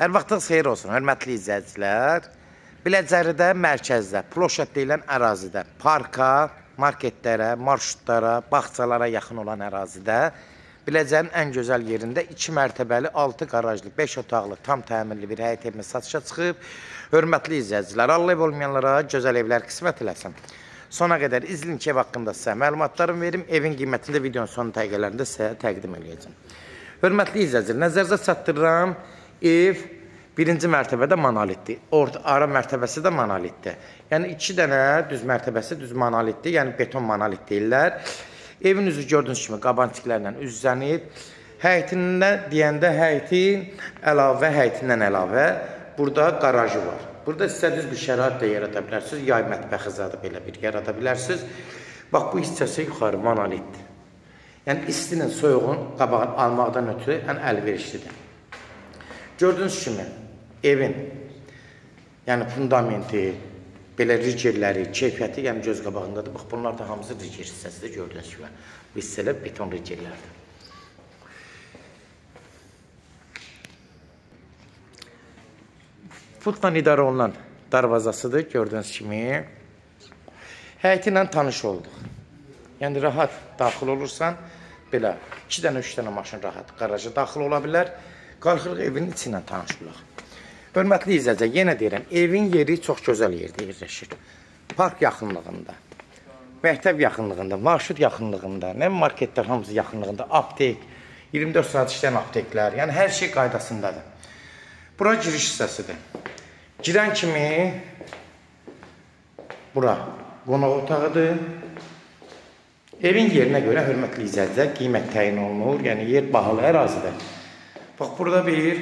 Hər vaxtınız xeyir olsun, hörmətli izləyicilər. Biləcəridə, mərkəzdə, ploşad deyilən ərazidə, parka, marketlərə, marşrutlara, bağçalara yaxın olan ərazidə, Biləcərin ən gözəl yerində 2 mərtəbəli, 6 qarajlı, 5 otaqlı, tam təminli bir həyət evimiz satışa çıxıb. Hörmətli izləyicilər, Allah ev olmayanlara gözəl evlər qismət eləsin. Sona qədər izləyin ki, ev haqqında sizə məlumatlarımı verim. Evin qiymətini də videonun son dəqiqələrində sizə təqdim edəcəm. Hörmətli izləyicilər, nəzərinizə çatdırıram. Ev birinci mərtəbədə monolitdir. Ara mərtəbəsi də monolitdir. Yəni 2 dənə düz mərtəbəsi düz monolitdir. Yəni beton monolit deyirlər. Evin üzü gördüyünüz kimi qabançıqlarla üzlənib. Həyətində deyəndə həyətindən əlavə burada qarajı var. Burada istədiyiniz bir şərait də yarada bilərsiniz. Yay mətbəxi zadı belə bir yarada bilərsiniz. Bax, bu hissəsi yuxarı monolitdir. Yəni istinin, soyuğun qabağını almaqdan ötürü əlverişlidir. Gördüyünüz kimi evin fundamenti, belə ricerləri, keyfiyyəti göz qabağındadır. Bax, bunlar da hamısı ricer hissəsidir, gördüyünüz kimi. Bu hissələr beton ricerlərdir. Pultla idarə olunan darvazasıdır, gördüyünüz kimi. Həyəti ilə tanış olduq. Yəni, rahat daxil olursan, belə 2 dənə, 3 dənə maşın rahat qaraja daxil ola bilər. Qalxırıq evin içi ilə tanışılıq. Hörmətli izləyicilər, yenə deyirəm, evin yeri çox gözəl yerdə yerləşir. Park yaxınlığında, məktəb yaxınlığında, marşrut yaxınlığında, marketlər hamısı yaxınlığında, aptek, 24 saat işləyən apteklər, yəni hər şey qaydasındadır. Bura giriş hissəsidir. Girən kimi, bura qonaq otağıdır. Evin yerinə görə, hörmətli izləyicilər, qiymət təyin olunur, yəni yer bahalı ərazidə. Bax, burada bir,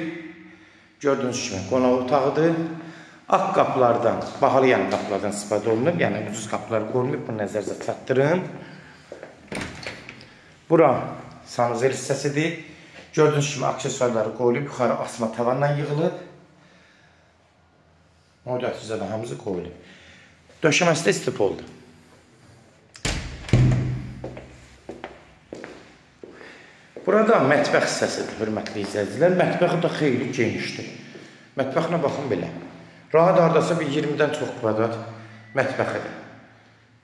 gördüyünüz kimi, qonaq otağıdır. Ağ qapılardan, bahalı qapılardan istifadə olunub, yəni ucuz qapılar qoyulub, bunu nəzərinizə çatdırın. Bura sanuzel hissəsidir. Gördüyünüz kimi, aksesuarları qoyulub, yuxarı asma tavanla yığılıb. Modiyatizə də hamısı qoyulub. Döşəməsi də istif oldu. Burada mətbəx hissəsidir, hörmətli izləyicilər. Mətbəxi də xeyli genişdir. Mətbəxinə baxın belə. Rahat hardasa bir 20-dən çox kvadrat mətbəxidir.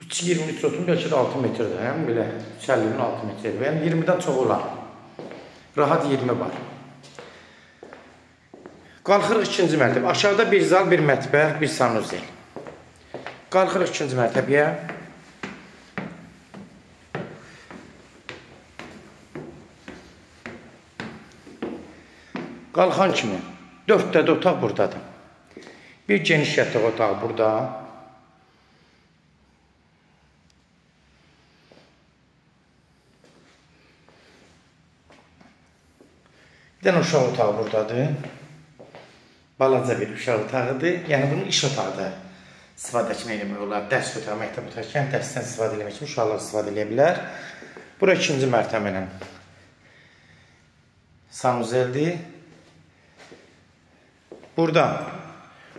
3-20 litrotun bəlkə də 6 metrdir. Yəni belə 350-nin 6 metrdir. Yəni 20-dən çox olar. Rahat 20 var. Qalxırıq 2-ci mərtəbə. Aşağıda bir zal, bir mətbəx, bir sanuzel. Qalxırıq 2-ci mərtəbəyə. Qalxan kimi 4 dədə otaq buradadır. Bir geniş yataq otağı burada. Bir dənə uşaq otağı buradadır. Balaca bir uşaq otağıdır. Yəni bunun iş otağıda istifadə etmək olar. Dərs otağı, məktəb otağı, dərsdən istifadə etmək üçün uşaqlar istifadə edə bilər. Bura 2-ci mərtəbə sanuzeldir. Burada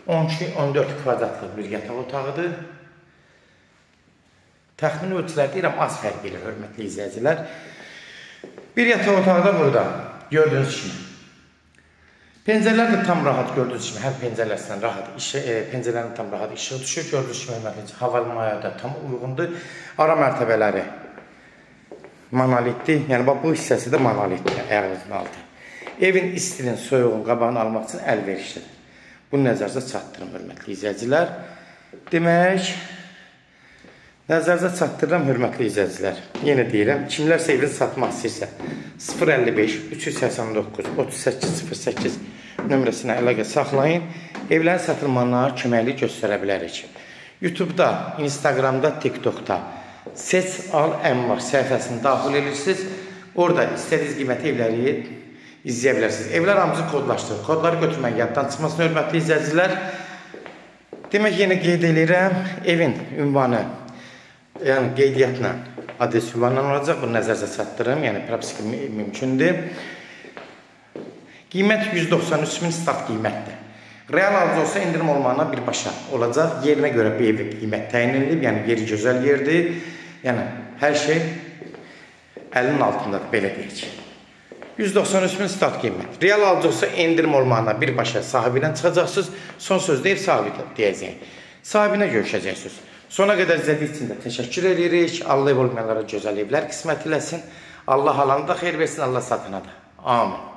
12-14 kvadratlıq bir yataq otağıdır. Təxmini ölçülər deyirəm, az fərq edir, hörmətli izləyicilər. Bir yataq otağı da burada, gördüyünüz kimi. Pəncərlər də tam rahat, gördüyünüz kimi, hər pəncərlərsindən rahat, pəncərlərin tam rahat işığı düşür, gördüyünüz kimi, hörmətli izləyicilər, havalamaya da tam uyğundur. Ara mərtəbələri monolitdir, yəni bu hissəsi də monolitdir, ayağınızın altı. Evin istinin, soyuğun qabağını almaq üçün əlverişlidir. Bunu nəzərinizə çatdırın, hörmətli izləyicilər. Demək, nəzərinizə çatdırıram, hörmətli izləyicilər. Yenə deyirəm, kimlərsə evini satmaq istəyirsə, 055-389-3808 nömrəsinə əlaqə saxlayın. Evlərin satılmanına köməklik göstərə bilərik. YouTube-da, Instagramda, TikTok-da Seç Al Əmlak səhifəsini daxil edirsiniz. Orada istədiyiniz qiyməti evləri izləyə bilərsiniz. Evlər hamısı kodlaşdırır. Kodları götürmək yaddan çıxmasın, hörmətli izləyicilər. Demək, yenə qeyd edirəm, evin ünvanı, yəni qeydiyyatla, adres ünvanla olacaq. Bunu nəzərinizə çatdırım, yəni propiska mümkündür. Qiymət 193.000 start qiymətdir. Real alıcı olsa indirim olmağına birbaşa olacaq. Yerinə görə bir ev qiymət təyin edilib, yəni yeri gözəl yerdir. Yəni hər şey əlinin altındadır, belə deyək. 193 min start qiymət. Real alacaqsa endirim olmağına birbaşa sahibi ilə çıxacaqsınız. Son söz deyib sahibi deyəcək. Sahibinə görüşəcəksiniz. Sona qədər izlədiyiniz üçün də təşəkkür edirik. Allah ev olmayanlara gözəl evlər qismət eləsin. Allah alanı da xeyir versin, Allah satına da. Amin.